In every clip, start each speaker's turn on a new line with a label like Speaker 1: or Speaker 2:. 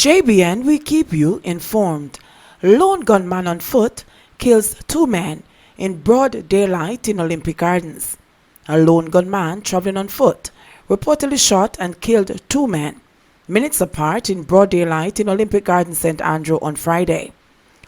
Speaker 1: JBN, we keep you informed. Lone gunman on foot kills two men in broad daylight in Olympic Gardens. A lone gunman traveling on foot reportedly shot and killed two men, minutes apart in broad daylight in Olympic Gardens, St. Andrew on Friday.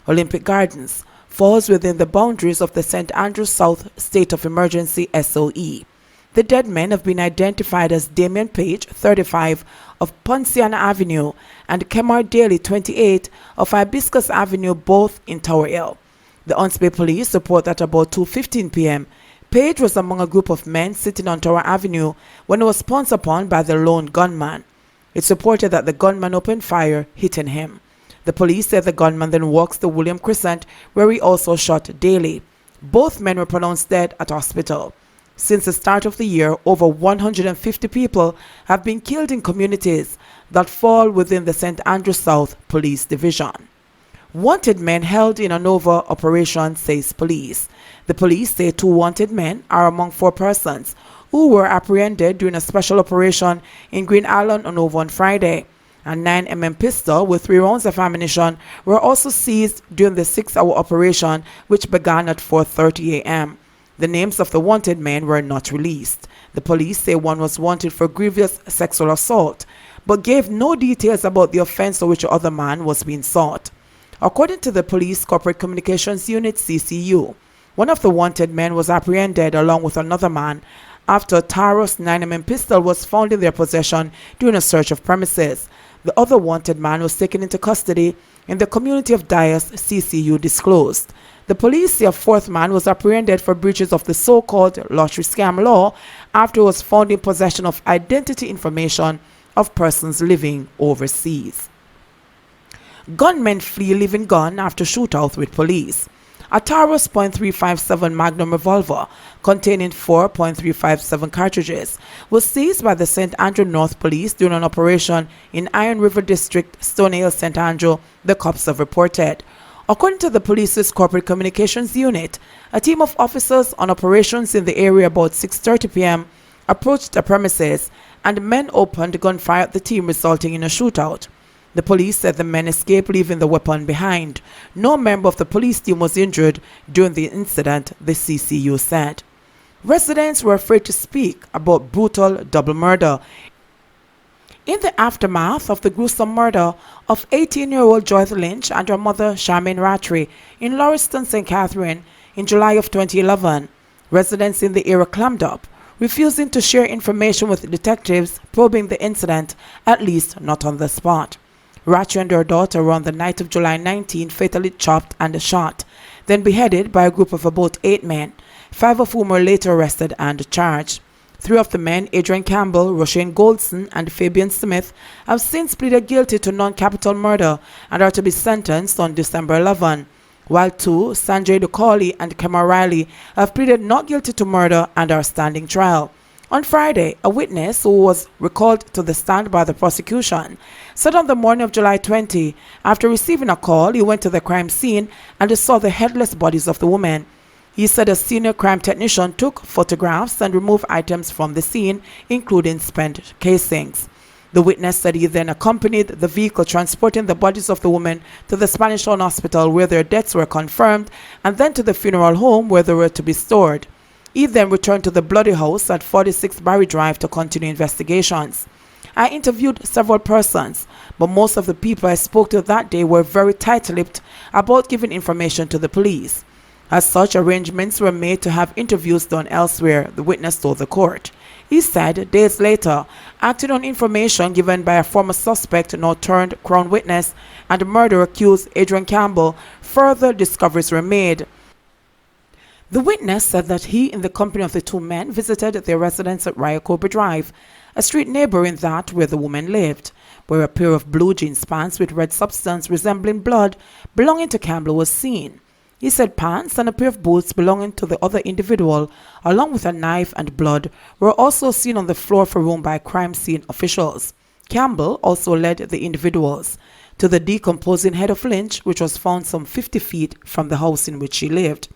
Speaker 1: Olympic Gardens falls within the boundaries of the St. Andrew South State of Emergency SOE. The dead men have been identified as Damien Page, 35, of Ponciana Avenue, and Kemar Daly, 28, of Hibiscus Avenue, both in Tower Hill. The Huntsville police report that about 2:15 p.m., Page was among a group of men sitting on Tower Avenue when he was pounced upon by the lone gunman. It's reported that the gunman opened fire, hitting him. The police said the gunman then walks to William Crescent, where he also shot Daly. Both men were pronounced dead at hospital. Since the start of the year, over 150 people have been killed in communities that fall within the St. Andrew South Police Division. Wanted men held in an over operation, says police. The police say two wanted men are among four persons who were apprehended during a special operation in Green Island on over on Friday. A 9mm pistol with 3 rounds of ammunition were also seized during the 6-hour operation, which began at 4:30 a.m. The names of the wanted men were not released. The police say one was wanted for grievous sexual assault, but gave no details about the offense for which the other man was being sought. According to the Police Corporate Communications Unit (CCU), one of the wanted men was apprehended along with another man after a Taurus 9mm pistol was found in their possession during a search of premises. The other wanted man was taken into custody in the community of Dias, CCU disclosed. The police say a fourth man was apprehended for breaches of the so-called lottery scam law after he was found in possession of identity information of persons living overseas. Gunmen flee leaving gun after shootout with police. A Taurus .357 Magnum revolver containing 4.357 cartridges was seized by the St. Andrew North Police during an operation in Iron River District, Stonehill, St. Andrew, the cops have reported. According to the police's corporate communications unit, a team of officers on operations in the area about 6:30 p.m. approached the premises and men opened gunfire at the team, resulting in a shootout. The police said the men escaped, leaving the weapon behind. No member of the police team was injured during the incident, the CCU said. Residents were afraid to speak about brutal double murder in the aftermath of the gruesome murder of 18-year-old Joyce Lynch and her mother Charmaine Rattray in Lauriston, St. Catherine in July of 2011. Residents in the area clammed up, refusing to share information with detectives probing the incident, at least not on the spot. Rattray and her daughter were on the night of July 19 fatally chopped and shot, then beheaded by a group of about 8 men, 5 of whom were later arrested and charged. 3 of the men, Adrian Campbell, Roshane Goldson, and Fabian Smith, have since pleaded guilty to non-capital murder and are to be sentenced on December 11, while 2, Sanjay Dukali and Kemar Riley, have pleaded not guilty to murder and are standing trial. On Friday, a witness who was recalled to the stand by the prosecution said on the morning of July 20, after receiving a call, he went to the crime scene and saw the headless bodies of the women. He said a senior crime technician took photographs and removed items from the scene, including spent casings. The witness said he then accompanied the vehicle transporting the bodies of the women to the Spanish Town Hospital, where their deaths were confirmed, and then to the funeral home where they were to be stored. He then returned to the Bloody House at 46 Barry Drive to continue investigations. I interviewed several persons, but most of the people I spoke to that day were very tight-lipped about giving information to the police. As such, arrangements were made to have interviews done elsewhere, the witness told the court. He said days later, acting on information given by a former suspect, now turned Crown witness, and murder accused Adrian Campbell, further discoveries were made. The witness said that he, in the company of the 2 men, visited their residence at Ryacoba Drive, a street neighboring that where the woman lived, where a pair of blue jeans pants with red substance resembling blood belonging to Campbell was seen. He said pants and a pair of boots belonging to the other individual, along with a knife and blood, were also seen on the floor of a room by crime scene officials. Campbell also led the individuals to the decomposing head of Lynch, which was found some 50 feet from the house in which she lived.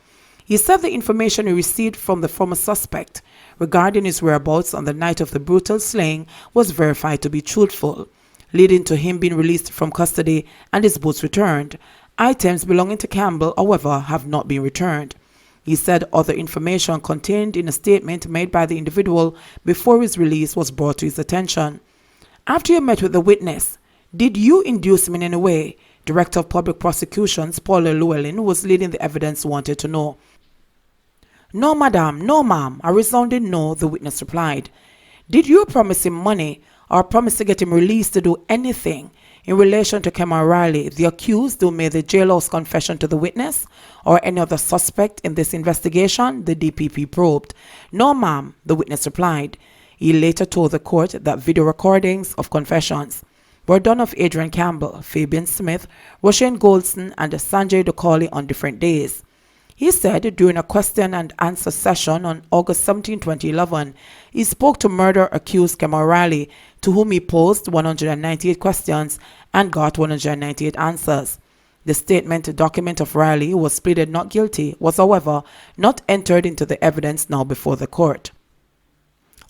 Speaker 1: He said the information he received from the former suspect regarding his whereabouts on the night of the brutal slaying was verified to be truthful. leading to him being released from custody and his boots returned. Items belonging to Campbell, however, have not been returned. He said other information contained in a statement made by the individual before his release was brought to his attention. After you met with the witness, did you induce him in any way? Director of Public Prosecutions, Paula Llewellyn, who was leading the evidence, wanted to know. No, madam, no, ma'am. A resounding no, the witness replied. Did you promise him money or promise to get him released to do anything in relation to Kamina Riley, the accused who made the jailhouse confession to the witness, or any other suspect in this investigation? The DPP probed. No, ma'am, the witness replied. He later told the court that video recordings of confessions were done of Adrian Campbell, Fabian Smith, Roshane Goldston, and Sanjay Dokali on different days. He said during a question and answer session on August 17, 2011, he spoke to murder-accused Kamina Riley, to whom he posed 198 questions and got 198 answers. The statement document of Riley, who was pleaded not guilty, was, however, not entered into the evidence now before the court.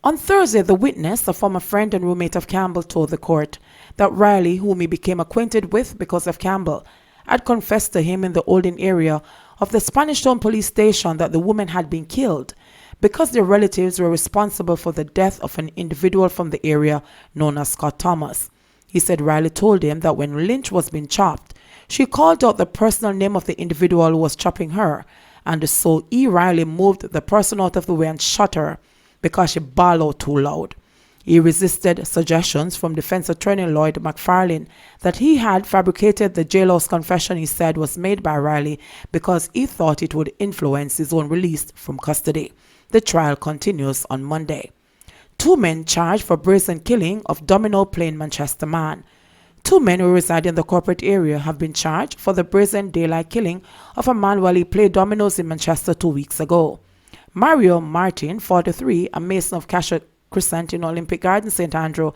Speaker 1: On Thursday, the witness, a former friend and roommate of Campbell, told the court that Riley, whom he became acquainted with because of Campbell, had confessed to him in the Olding area of the Spanish Town police station that the woman had been killed because their relatives were responsible for the death of an individual from the area known as Scott Thomas. He said Riley told him that when Lynch was being chopped, she called out the personal name of the individual who was chopping her, and so E. Riley moved the person out of the way and shot her because she bawled out too loud. He resisted suggestions from defense attorney Lloyd McFarlane that he had fabricated the jailhouse confession he said was made by Riley because he thought it would influence his own release from custody. The trial continues on Monday. 2 men charged for brazen killing of Domino playing Manchester man. 2 men who reside in the corporate area have been charged for the brazen daylight killing of a man while he played dominoes in Manchester 2 weeks ago. Mario Martin, 43, a mason of Cashet Crescent in Olympic Garden, St. Andrew,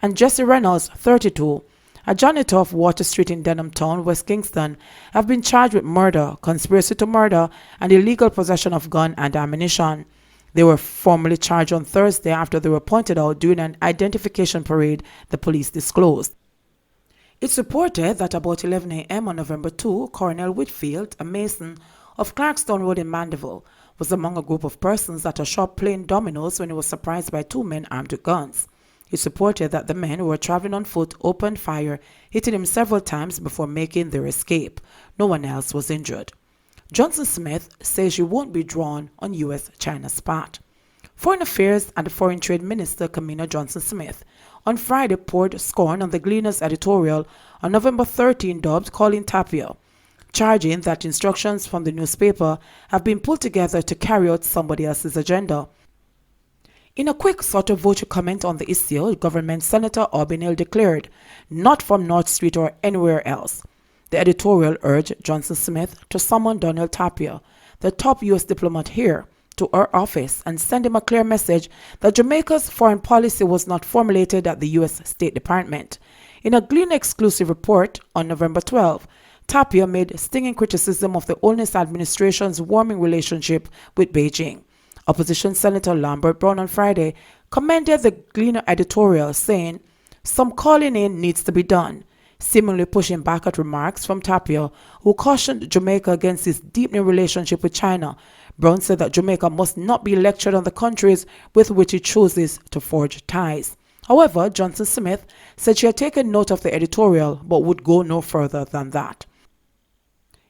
Speaker 1: and Jesse Reynolds, 32, a janitor of Water Street in Denham Town, West Kingston, have been charged with murder, conspiracy to murder, and illegal possession of gun and ammunition. They were formally charged on Thursday after they were pointed out during an identification parade, the police disclosed. It's reported that about 11 a.m. on November 2, Cornell Whitfield, a mason of Clarkstown Road in Mandeville, was among a group of persons at a shop playing dominoes when he was surprised by 2 men armed with guns. It's reported that the men who were traveling on foot opened fire, hitting him several times before making their escape. No one else was injured. Johnson Smith says she won't be drawn on U.S.-China spat. Foreign Affairs and Foreign Trade Minister Kamina Johnson Smith on Friday poured scorn on the Gleaner's editorial on November 13 dubbed Calling Tapia, charging that instructions from the newspaper have been pulled together to carry out somebody else's agenda. In a quick sort of vote comment on the issue, Government Senator Albin declared, "Not from North Street or anywhere else." The editorial urged Johnson Smith to summon Donald Tapia, the top U.S. diplomat here, to her office and send him a clear message that Jamaica's foreign policy was not formulated at the U.S. State Department. In a Gleaner exclusive report on November 12, Tapia made stinging criticism of the Holness administration's warming relationship with Beijing. Opposition Senator Lambert Brown on Friday commended the Gleaner editorial, saying, "Some calling in needs to be done," seemingly pushing back at remarks from Tapia, who cautioned Jamaica against its deepening relationship with China. Brown said that Jamaica must not be lectured on the countries with which it chooses to forge ties. However, Johnson Smith said she had taken note of the editorial but would go no further than that.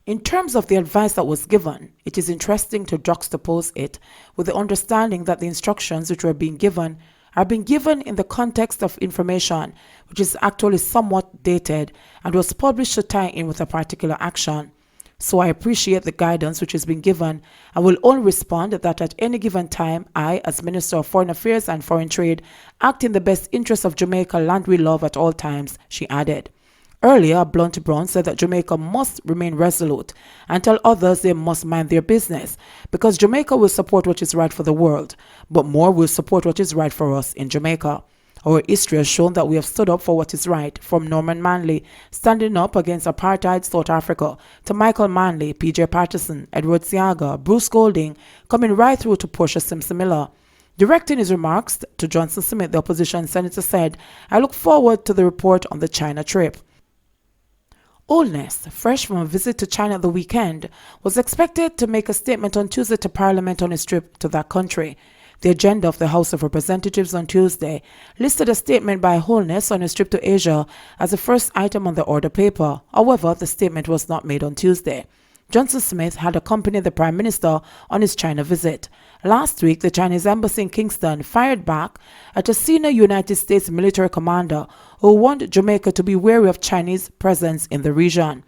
Speaker 1: In terms of the advice that was given, it is interesting to juxtapose it with the understanding that the instructions which were being given are being given in the context of information which is actually somewhat dated and was published to tie in with a particular action. So I appreciate the guidance which is being given and will only respond that at any given time, I, as Minister of Foreign Affairs and Foreign Trade, act in the best interest of Jamaica land we love at all times, she added. Earlier, Blunt Brown said that Jamaica must remain resolute and tell others they must mind their business because Jamaica will support what is right for the world, but more will support what is right for us in Jamaica. Our history has shown that we have stood up for what is right, from Norman Manley standing up against apartheid South Africa to Michael Manley, P.J. Patterson, Edward Siaga, Bruce Golding, coming right through to Portia Simpson Miller. Directing his remarks to Johnson Smith, the opposition senator said, "I look forward to the report on the China trip." Holness, fresh from a visit to China the weekend, was expected to make a statement on Tuesday to Parliament on his trip to that country. The agenda of the House of Representatives on Tuesday listed a statement by Holness on his trip to Asia as the first item on the order paper. However, the statement was not made on Tuesday. Johnson Smith had accompanied the Prime Minister on his China visit. Last week, the Chinese embassy in Kingston fired back at a senior United States military commander who warned Jamaica to be wary of Chinese presence in the region.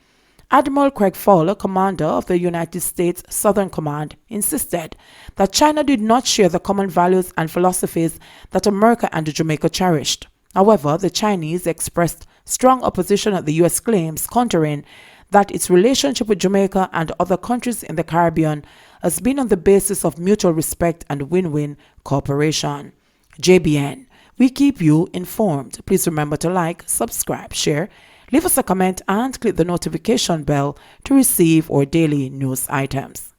Speaker 1: Admiral Craig Fowler, commander of the United States Southern Command, insisted that China did not share the common values and philosophies that America and Jamaica cherished. However, the Chinese expressed strong opposition at the U.S. claims, countering that its relationship with Jamaica and other countries in the Caribbean has been on the basis of mutual respect and win-win cooperation. JBN, we keep you informed. Please remember to like, subscribe, share, leave us a comment and click the notification bell to receive our daily news items.